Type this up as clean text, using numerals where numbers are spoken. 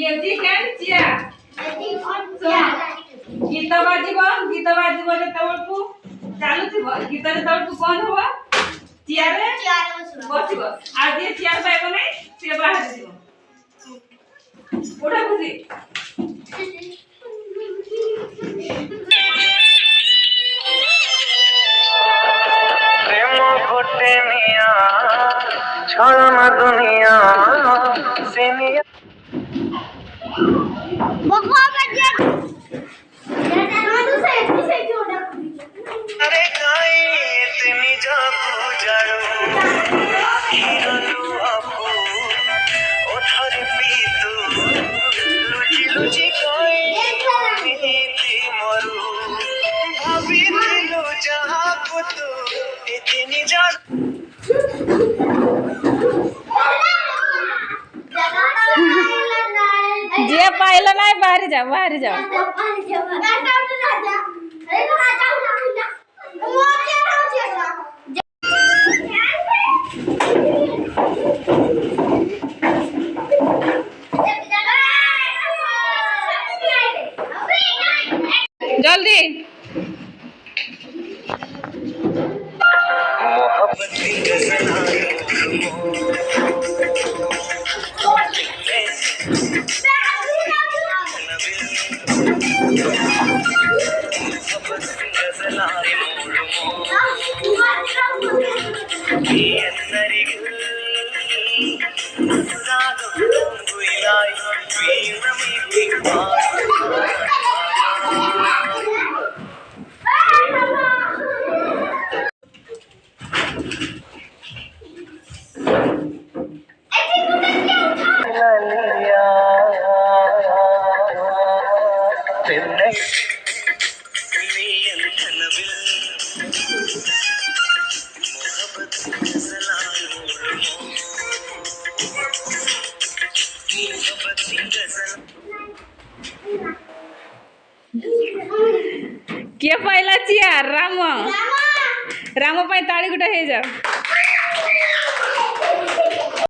Magic and chair. गीत बाजिब जेतबेलकु चालू थिबो गीत जेतबेलकु बंद होबो चेयर रे बसिबो आ जे चेयर पाइबो नै से बाहर दिबो उठा खुशी प्रेम घोटे मिया छलना दुनिया सिनिया बकवा का अरे काई इतनी जागो जारो आखिरनु आपो ओथर पीतु लुचि लुचि काई नीति मरु भाभी दिलो जहां को तो इतनी जागो जे पाइला नाही बाहेर जा जल्दी किए पहिला चिया राम राम ताली गुटा हे जा।